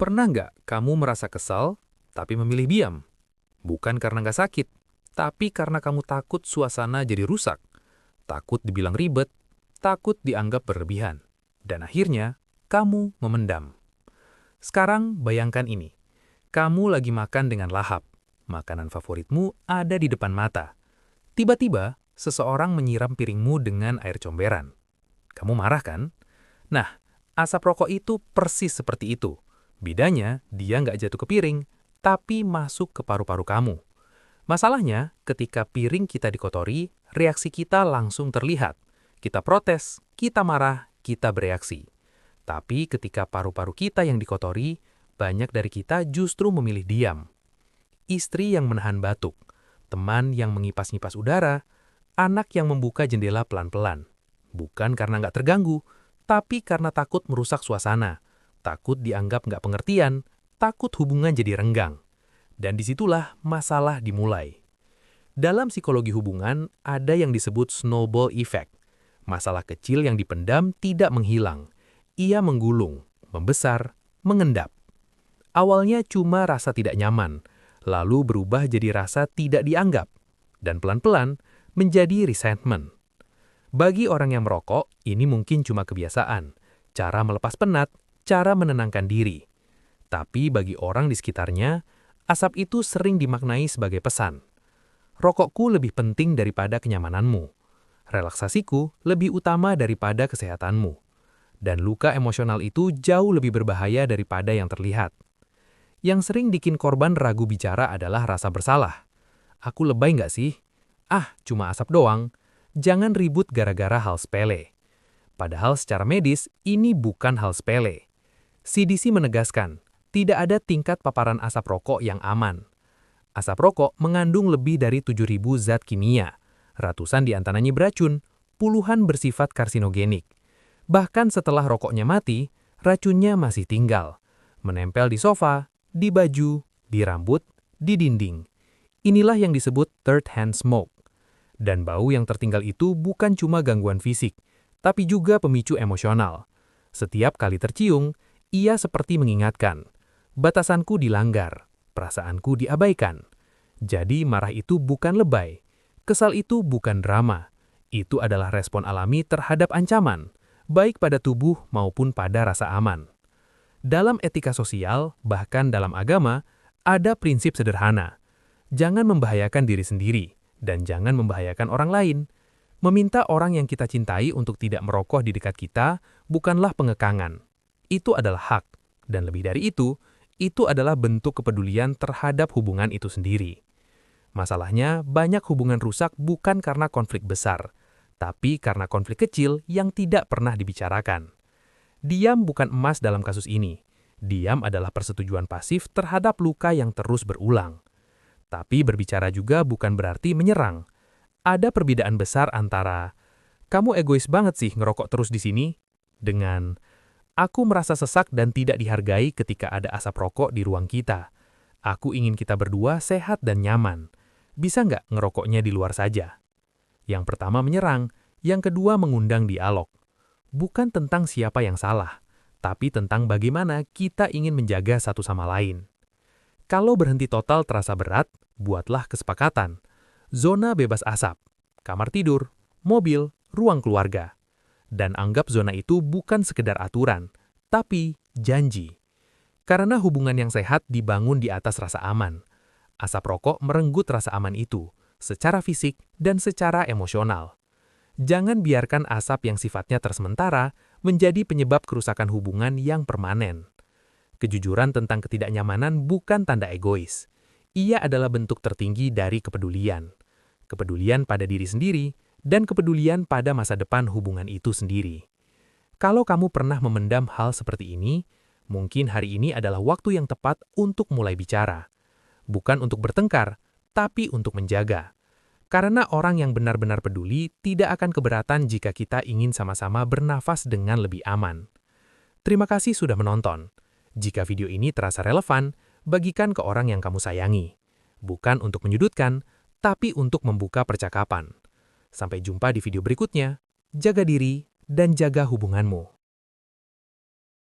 Pernah nggak kamu merasa kesal, tapi memilih diam? Bukan karena nggak sakit, tapi karena kamu takut suasana jadi rusak, takut dibilang ribet, takut dianggap berlebihan. Dan akhirnya, kamu memendam. Sekarang bayangkan ini, kamu lagi makan dengan lahap. Makanan favoritmu ada di depan mata. Tiba-tiba, seseorang menyiram piringmu dengan air comberan. Kamu marah kan? Nah, asap rokok itu persis seperti itu. Bedanya, dia nggak jatuh ke piring, tapi masuk ke paru-paru kamu. Masalahnya, ketika piring kita dikotori, reaksi kita langsung terlihat. Kita protes, kita marah, kita bereaksi. Tapi ketika paru-paru kita yang dikotori, banyak dari kita justru memilih diam. Istri yang menahan batuk, teman yang mengipas-ngipas udara, anak yang membuka jendela pelan-pelan. Bukan karena nggak terganggu, tapi karena takut merusak suasana, takut dianggap nggak pengertian, takut hubungan jadi renggang. Dan disitulah masalah dimulai. Dalam psikologi hubungan, ada yang disebut snowball effect. Masalah kecil yang dipendam tidak menghilang. Ia menggulung, membesar, mengendap. Awalnya cuma rasa tidak nyaman, lalu berubah jadi rasa tidak dianggap, dan pelan-pelan menjadi resentment. Bagi orang yang merokok, ini mungkin cuma kebiasaan, cara melepas penat, cara menenangkan diri. Tapi bagi orang di sekitarnya, asap itu sering dimaknai sebagai pesan. Rokokku lebih penting daripada kenyamananmu. Relaksasiku lebih utama daripada kesehatanmu. Dan luka emosional itu jauh lebih berbahaya daripada yang terlihat. Yang sering bikin korban ragu bicara adalah rasa bersalah. Aku lebay nggak sih? Ah, cuma asap doang. Jangan ribut gara-gara hal sepele. Padahal secara medis, ini bukan hal sepele. CDC menegaskan, tidak ada tingkat paparan asap rokok yang aman. Asap rokok mengandung lebih dari 7.000 zat kimia. Ratusan di antaranya beracun, puluhan bersifat karsinogenik. Bahkan setelah rokoknya mati, racunnya masih tinggal. Menempel di sofa, di baju, di rambut, di dinding. Inilah yang disebut third-hand smoke. Dan bau yang tertinggal itu bukan cuma gangguan fisik, tapi juga pemicu emosional. Setiap kali tercium, ia seperti mengingatkan, batasanku dilanggar, perasaanku diabaikan. Jadi marah itu bukan lebay, kesal itu bukan drama. Itu adalah respon alami terhadap ancaman, baik pada tubuh maupun pada rasa aman. Dalam etika sosial, bahkan dalam agama, ada prinsip sederhana. Jangan membahayakan diri sendiri, dan jangan membahayakan orang lain. Meminta orang yang kita cintai untuk tidak merokok di dekat kita bukanlah pengekangan. Itu adalah hak, dan lebih dari itu adalah bentuk kepedulian terhadap hubungan itu sendiri. Masalahnya, banyak hubungan rusak bukan karena konflik besar, tapi karena konflik kecil yang tidak pernah dibicarakan. Diam bukan emas dalam kasus ini. Diam adalah persetujuan pasif terhadap luka yang terus berulang. Tapi berbicara juga bukan berarti menyerang. Ada perbedaan besar antara, "Kamu egois banget sih ngerokok terus di sini," dengan, "Aku merasa sesak dan tidak dihargai ketika ada asap rokok di ruang kita. Aku ingin kita berdua sehat dan nyaman. Bisa nggak ngerokoknya di luar saja?" Yang pertama menyerang, yang kedua mengundang dialog. Bukan tentang siapa yang salah, tapi tentang bagaimana kita ingin menjaga satu sama lain. Kalau berhenti total terasa berat, buatlah kesepakatan. Zona bebas asap, kamar tidur, mobil, ruang keluarga. Dan anggap zona itu bukan sekedar aturan, tapi janji. Karena hubungan yang sehat dibangun di atas rasa aman. Asap rokok merenggut rasa aman itu, secara fisik dan secara emosional. Jangan biarkan asap yang sifatnya tersementara menjadi penyebab kerusakan hubungan yang permanen. Kejujuran tentang ketidaknyamanan bukan tanda egois. Ia adalah bentuk tertinggi dari kepedulian. Kepedulian pada diri sendiri dan kepedulian pada masa depan hubungan itu sendiri. Kalau kamu pernah memendam hal seperti ini, mungkin hari ini adalah waktu yang tepat untuk mulai bicara. Bukan untuk bertengkar, tapi untuk menjaga. Karena orang yang benar-benar peduli tidak akan keberatan jika kita ingin sama-sama bernafas dengan lebih aman. Terima kasih sudah menonton. Jika video ini terasa relevan, bagikan ke orang yang kamu sayangi. Bukan untuk menyudutkan, tapi untuk membuka percakapan. Sampai jumpa di video berikutnya. Jaga diri dan jaga hubunganmu.